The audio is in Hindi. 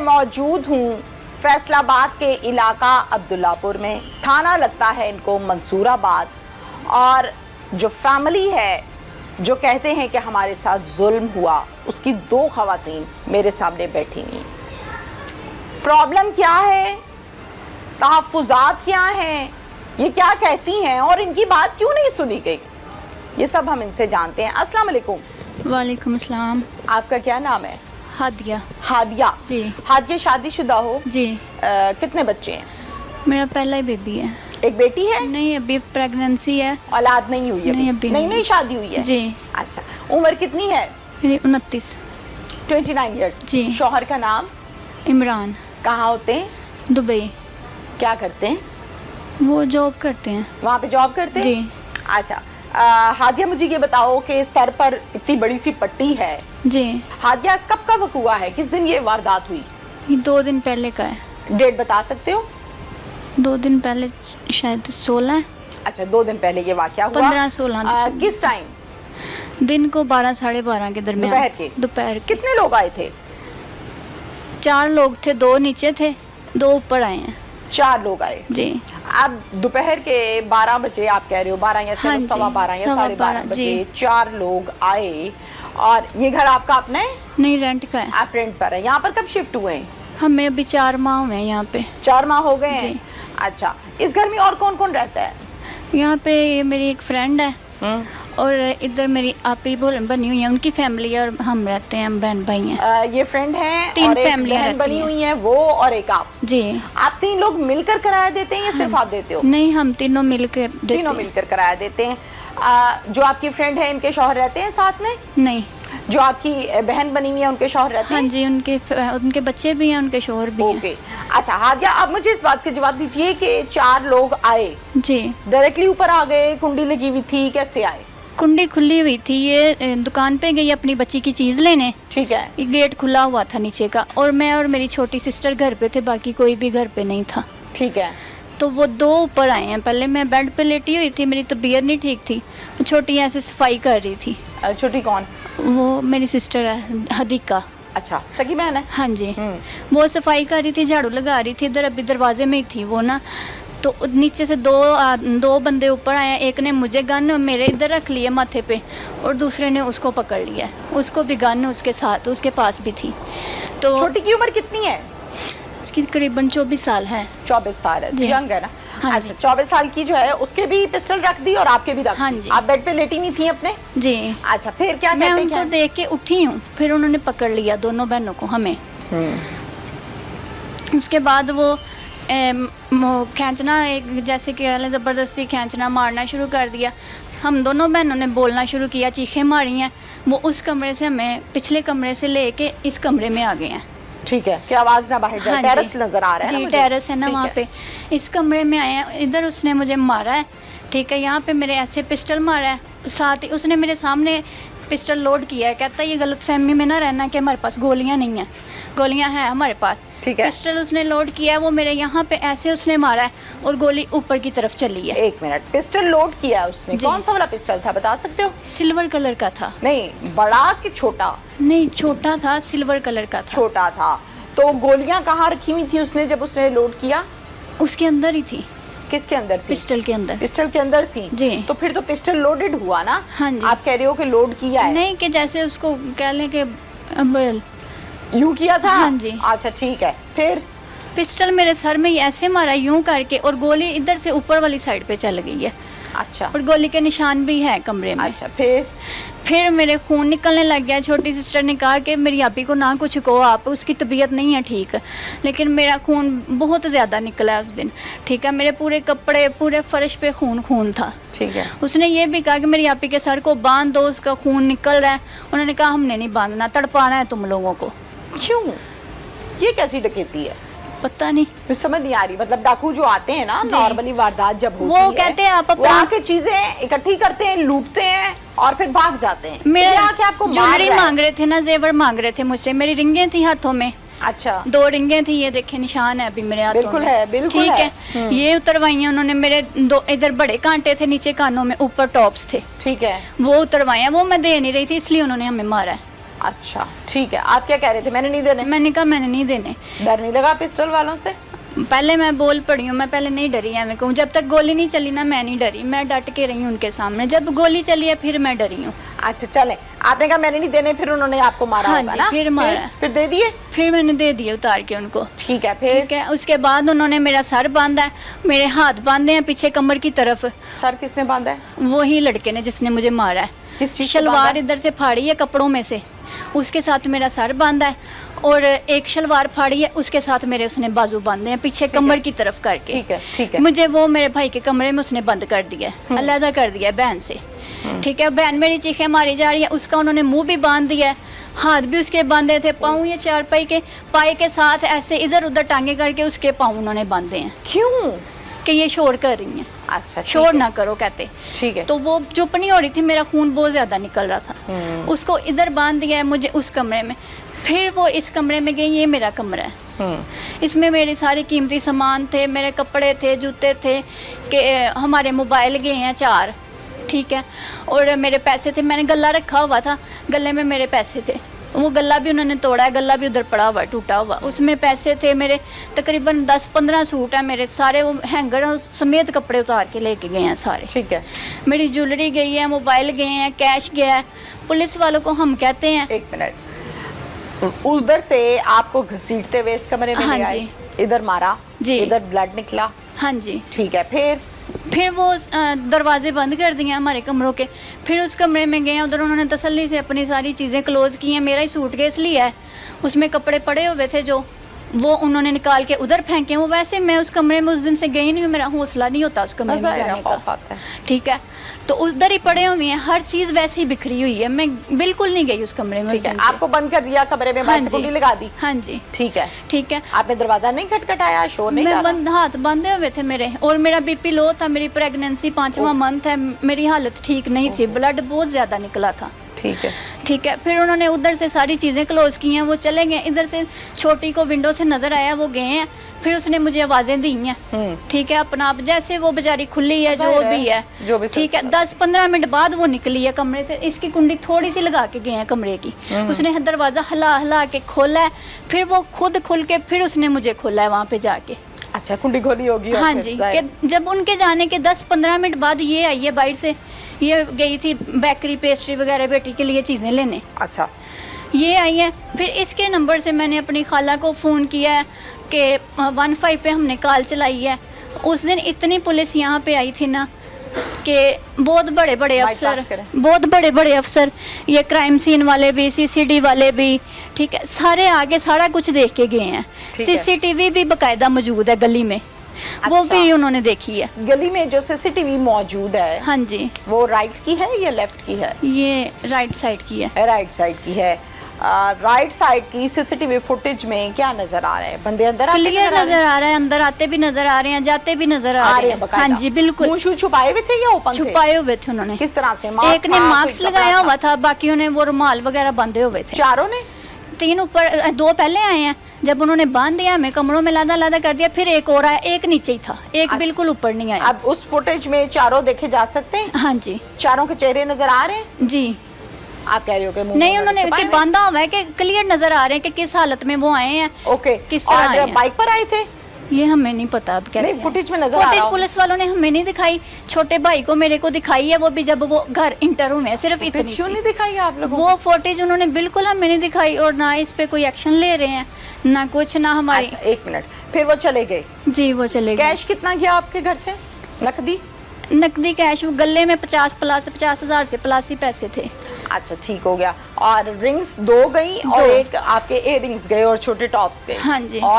मौजूद हूँ फैसलाबाद के इलाका अब्दुल्लापुर में। थाना लगता है इनको मंसूराबाद। और जो फैमिली है जो कहते हैं कि हमारे साथ जुल्म हुआ, उसकी 2 खवातीन मेरे सामने बैठी हुई। प्रॉब्लम क्या है, तहफ़्फ़ुज़ात क्या हैं, ये क्या कहती हैं और इनकी बात क्यों नहीं सुनी गई, ये सब हम इनसे जानते हैं। अस्सलाम वालेकुम। वालेकुम अस्सलाम। आपका क्या नाम है? हादिया। हादिया जी। हादिया शादीशुदा हो? जी। कितने बच्चे हैं? मेरा पहला ही बेबी है। एक बेटी है? नहीं, अभी प्रेगनेंसी है। औलाद नहीं हुई है? नहीं, अभी नहीं शादी हुई है? जी। अच्छा, उम्र कितनी है? मेरी 29। 29 ईयर्स। जी। शौहर का नाम? इमरान। कहाँ होते हैं? दुबई। क्या करते हैं? वो जॉब करते हैं। वहाँ पे जॉब करते हैं? जी। अच्छा, हादिया मुझे ये बताओ कि सर पर इतनी बड़ी सी पट्टी है। जी। हादिया कब का हुआ है, किस दिन ये वारदात हुई? ये 2 दिन पहले का है। डेट बता सकते हो? 2 दिन पहले, शायद 16 है। अच्छा, 2 दिन पहले ये वाकया हुआ। 15-16 किस टाइम? दिन को 12-12:30 के दरमियान। दोपहर के? दोपहर। कितने लोग आए थे? 4 लोग थे, 2 नीचे थे, 2 ऊपर आए हैं। 4 लोग आए। जी। अब दोपहर के 12 बजे आप कह रहे हो, 12 या हाँ जी, 12:15 या 12:30 बजे जी। 4 लोग आए। और ये घर आपका अपना है? नहीं, रेंट का है। आप रेंट पर है। यहाँ पर कब शिफ्ट हुए हैं? हमें अभी 4 माह हुए हैं यहाँ पे। 4 माह हो गए हैं? जी। अच्छा, इस घर में और कौन कौन रहता है? यहाँ पे मेरी एक फ्रेंड है और इधर मेरी आपी बनी हुई है, उनकी फैमिली है, और हम रहते हैं, हम बहन भाई हैं। ये फ्रेंड हैं 3 और एक फैमिलियाँ बहन रहती बनी हैं। हुई हैं, वो और एक आप। जी। आप 3 लोग मिलकर किराया देते हैं या सिर्फ आप देते हो? नहीं, हम तीनों मिलकर देते तीनों हैं। मिलकर किराया देते हैं। जो आपकी फ्रेंड है, इनके शौहर रहते हैं साथ में? नहीं। जो आपकी बहन बनी हुई है, उनके शौहर रहते हाँ हैं? जी, उनके बच्चे भी हैं, उनके शोहर भी हैं। ओके। अच्छा हादिया, अब मुझे इस बात का जवाब दीजिए कि 4 लोग आए, जी। डायरेक्टली ऊपर आ गए, कुंडी लगी हुई थी, कैसे आए? कुंडी खुली हुई थी। ये दुकान पे गई अपनी बच्ची की चीज़ लेने। ठीक है। ये गेट खुला हुआ था नीचे का, और मैं और मेरी छोटी सिस्टर घर पे थे, बाकी कोई भी घर पे नहीं था। ठीक है। तो वो 2 ऊपर आए हैं। पहले मैं बेड पे लेटी हुई थी, मेरी तबीयत नहीं ठीक थी। छोटी ऐसे सफाई कर रही थी। छोटी कौन? वो मेरी सिस्टर है, हदीका। अच्छा, सगी बहन है? हाँ जी। वो सफाई कर रही थी, झाड़ू लगा रही थी, इधर अभी दरवाजे में ही थी वो ना। तो नीचे से दो बंदे ऊपर आए। एक ने मुझे गन मेरे इधर रख लिया माथे पे, और दूसरे ने उसको पकड़ लिया। उसको भी गन उसके साथ, उसके पास भी थी। तो छोटी की उम्र कितनी है? उसकी करीबन 24 साल है। 24 साल है, यंग है ना? हाँ अच्छा, 24 साल की जो है, उसके भी पिस्टल रख दी और आपके भी रख दी। हाँ जी। आप बेड पे लेटी हुई थी अपने? जी। अच्छा, फिर क्या मैं कहते उनको हैं? देख के उठी हूँ, फिर उन्होंने पकड़ लिया दोनों बहनों को, हमें। उसके बाद वो खींचना, एक जैसे कि ज़बरदस्ती खींचना, मारना शुरू कर दिया। हम दोनों बहनों ने बोलना शुरू किया, चीखें मारी हैं। वो उस कमरे से हमें पिछले कमरे से लेके इस कमरे में आ गए हैं। ठीक है, कि आवाज ना बाहर जाए। हाँ टेरेस जी। नजर आ रहा है जी, ना मुझे? टेरेस है ना ठीक वहाँ पे। इस कमरे में आए हैं, इधर उसने मुझे मारा है। ठीक है, यहाँ पे मेरे ऐसे पिस्टल मारा है, साथ ही उसने मेरे सामने पिस्टल लोड किया है। कहता है ये गलतफहमी में ना रहना कि हमारे पास गोलियाँ नहीं हैं, गोलियाँ हैं हमारे पास। ठीक है। पिस्टल उसने लोड किया है, वो मेरे यहाँ पे ऐसे उसने मारा है, और गोली ऊपर की तरफ चली है। 1 मिनट, पिस्टल लोड किया उसने? जी। कौन सा वाला पिस्टल था, बता सकते हो? सिल्वर कलर का था। नहीं, बड़ा कि छोटा? नहीं, छोटा था, सिल्वर कलर का था। छोटा था। तो गोलियां कहाँ रखी हुई थी उसने जब उसने लोड किया? उसके अंदर ही थी। किसके अंदर थी? पिस्टल के अंदर। पिस्टल के अंदर थी? जी। तो फिर तो पिस्टल लोडेड हुआ ना? हाँ जी। आप कह रहे हो कि लोड किया है? नहीं, कि जैसे उसको कह लें कि यूं किया था? हाँ जी। अच्छा, ठीक है। फिर पिस्टल मेरे सर में ऐसे मारा यूं करके, और गोली इधर से ऊपर वाली साइड पे चल गई है। अच्छा। और गोली के निशान भी है कमरे में। अच्छा, फिर मेरे खून निकलने लग गया। छोटी सिस्टर ने कहा कि मेरी आपी को ना कुछ कहो, आप, उसकी तबीयत नहीं है ठीक। लेकिन मेरा खून बहुत ज़्यादा निकला है उस दिन। ठीक है, मेरे पूरे कपड़े, पूरे फर्श पे खून था। ठीक है। उसने ये भी कहा कि मेरी आपी के सर को बांध दो, उसका खून निकल रहा है। उन्होंने कहा हमने नहीं बांधना, तड़पाना है तुम लोगों को। क्यों? ये कैसी डकैती है? पता नहीं, कुछ समझ नहीं आ रही। मतलब डाकू जो आते हैं ना, नॉर्मली वारदात जब होती वो है, कहते हैं आप वो आके चीजें इकट्ठी करते हैं, लूटते हैं और फिर भाग जाते हैं। मेरे आके आपको ज्वेलरी मांग रहे थे ना, जेवर मांग रहे थे मुझसे। मेरी रिंगें थी हाथों में। अच्छा। 2 रिंगें थी, ये देखे निशान है अभी मेरे हाथों में। बिल्कुल है, बिल्कुल ठीक है। है। ये उतरवाई हैं उन्होंने। मेरे 2 इधर बड़े कांटे थे नीचे कानों में, ऊपर टॉप्स थे, ठीक है। वो उतरवाए हैं। वो मैं दे नहीं रही थी, इसलिए उन्होंने हमें मारा है। अच्छा ठीक है, आप क्या कह रहे थे? मैंने नहीं देने। मैंने कहा मैंने नहीं देने। डर नहीं लगा पिस्टल वालों से? पहले मैं बोल पड़ी हूँ, मैं पहले नहीं डरी है, मैं कहूँ जब तक गोली नहीं चली ना मैं नहीं डरी, मैं डट के रही हूँ उनके सामने। जब गोली चली है फिर मैं डरी हूँ। अच्छा चले, आपने कहा मैंने नहीं देने, फिर उन्होंने आपको मारा हाँ होगा जी, ना? फिर मारा। फिर दे दिए? फिर मैंने दे दिए उतार के उनको। ठीक है, फिर? ठीक है, उसके बाद उन्होंने मेरा सर बांधा है, मेरे हाथ बांधे हैं पीछे कमर की तरफ। सर किसने बांधा है? वही लड़के ने जिसने मुझे मारा है। किस चीज़ से बांधा शलवार है? इधर से फाड़ी है कपड़ों में से, उसके साथ मेरा सर बांधा है, और एक शलवार फाड़ी है उसके साथ मेरे उसने बाजू बांधे हैं पीछे कमर की तरफ करके। ठीक है, ठीक है। मुझे वो मेरे भाई के कमरे में उसने बंद कर दिया है, अलहदा कर दिया है बहन से। ठीक है, बहन मेरी चीखें मारी जा रही है, उसका उन्होंने मुंह भी बांध दिया है, हाथ भी उसके बांधे थे, पाँव ये चारपाई के पाए के साथ ऐसे इधर उधर टांगे करके उसके पाँव उन्होंने बांधे हैं क्यों? कि ये शोर कर रही हैं। अच्छा, ठीक शोर है। ना करो कहते। ठीक है। तो वो चुप नहीं हो रही थी, मेरा खून बहुत ज्यादा निकल रहा था। उसको इधर बांध दिया है मुझे उस कमरे में, फिर वो इस कमरे में गई, ये मेरा कमरा है, इसमें मेरे सारे कीमती सामान थे, मेरे कपड़े थे, जूते थे, कि हमारे मोबाइल गए हैं 4। ठीक है, और मेरे पैसे थे, मैंने गल्ला रखा हुआ था, गले में मेरे पैसे थे, वो गला भी उन्होंने तोड़ा है, गला भी उधर पड़ा हुआ टूटा हुआ, उसमें पैसे थे मेरे तकरीबन 10-15 सूट है मेरे सारे, वो हैंगर समेत कपड़े उतार के लेके गए हैं सारे। ठीक है। मेरी ज्वेलरी गई है, मोबाइल गए हैं, कैश गया है। पुलिस वालों को हम कहते हैं। एक मिनट, उधर से आपको घसीटते हुए इस कमरे में हाँ ले आए, जी। इधर मारा जी। इधर ब्लड निकला। हाँ जी। ठीक है, फिर वो दरवाजे बंद कर दिए हमारे कमरों के, फिर उस कमरे में गए, उधर उन्होंने तसल्ली से अपनी सारी चीज़ें क्लोज़ की हैं। मेरा ही सूटकेस लिया है, उसमें कपड़े पड़े हुए थे जो, वो उन्होंने निकाल के उधर फेंके। वो वैसे मैं उस कमरे में उस दिन से गई नहीं, मेरा हौसला नहीं होता उस कमरे में जाने का। ठीक है, तो उधर ही पड़े हुए हैं, हर चीज़ वैसे ही बिखरी हुई है, मैं बिल्कुल नहीं गई उस कमरे में। ठीक है, आपको बंद कर दिया कमरे में, हाँ कुंडी लगा दी। हाँ जी। ठीक है, ठीक है। आपने दरवाजा नहीं खटखटाया, शोर नहीं डाला? मैं हाथ बांधे हुए थे मेरे, और मेरा बीपी लो था, मेरी प्रेगनेंसी 5वां मंथ है, मेरी हालत ठीक नहीं थी, ब्लड बहुत ज़्यादा निकला था। ठीक है। ठीक है, फिर उन्होंने उधर से सारी चीज़ें क्लोज की हैं, वो चले गए। इधर से छोटी को विंडो से नज़र आया, वो गए हैं, फिर उसने मुझे आवाज़ें दी हैं। ठीक है, अपना आप जैसे वो बेचारी खुली है जो भी है, ठीक है। 10-15 मिनट बाद वो निकली है कमरे से, इसकी कुंडी थोड़ी सी लगा के गए हैं कमरे की, उसने दरवाज़ा हिला हिला के खोला है, फिर वो खुद खुल के फिर उसने मुझे खोला है वहाँ पे जाके। अच्छा, कुंडी खोली होगी। हाँ जी, कि जब उनके जाने के 10-15 मिनट बाद ये आई है बाहर से, ये गई थी बेकरी पेस्ट्री वगैरह बेटी के लिए चीज़ें लेने। अच्छा, ये आई है, फिर इसके नंबर से मैंने अपनी खाला को फ़ोन किया है कि 15 पे हमने कॉल चलाई है। उस दिन इतनी पुलिस यहाँ पे आई थी ना कि बहुत बड़े बड़े अफसर, ये क्राइम सीन वाले भी, CCD वाले भी, ठीक है, सारे आगे सारा कुछ देख के गए हैं। CCTV भी बाकायदा मौजूद है गली में। अच्छा। वो भी उन्होंने देखी है। गली में जो CCTV मौजूद है, हाँ जी, वो राइट की है या लेफ्ट की है? ये राइट साइड की है। राइट साइड की है। राइट साइड की CCTV फुटेज में क्या नजर आ रहा है? बंदे अंदर क्लियर नजर आ रहा है, अंदर आते भी नजर आ रहे हैं, जाते भी नजर आ रहे हैं। हाँ जी, बिल्कुल। मुंह छुपाए हुए थे या ओपन थे? छुपाए हुए थे उन्होंने। किस तरह से? एक ने मास्क लगाया हुआ था, बाकियों ने वो रुमाल वगैरह बांधे हुए थे। चारों ने? 3 ऊपर, 2 पहले आए हैं, जब उन्होंने बांध दिया हमें कमरों में लादा कर दिया, फिर एक और आया, एक नीचे ही था, एक बिल्कुल ऊपर नहीं आया। अब उस फुटेज में चारों देखे जा सकते हैं? हाँ जी। चारों के चेहरे नजर आ रहे हैं? जी। आप कह रहे हो कि नहीं, उन्होंने कि बांधा हुआ है, कि क्लियर नजर आ रहे हैं कि किस हालत में वो आए हैं। ओके, किस तरह आए हैं। बाइक पर आए थे? ये हमें नहीं पता अब कैसे। नहीं, फुटेज में नजर आ रहा है। पुलिस वालों ने हमें नहीं दिखाई, छोटे भाई को मेरे को दिखाई है, वो भी जब वो घर इंटर हुए, सिर्फ इतनी क्यों नहीं दिखाई आप लोगों? वो फुटेज उन्होंने बिल्कुल हमें नहीं दिखाई, और ना इस पे कोई एक्शन ले रहे हैं, ना कुछ, ना हमारी। अच्छा, एक मिनट, फिर वो चले गए? जी, वो चले गए। कैश कितना गया आपके घर से? नकदी कैश गले में 50,000 से प्लस ही पैसे थे। अच्छा, ठीक हो गया। और रिंग्स 2 गई और एक आपके इयररिंग्स गए और छोटे टॉप्स गए। हाँ जी। और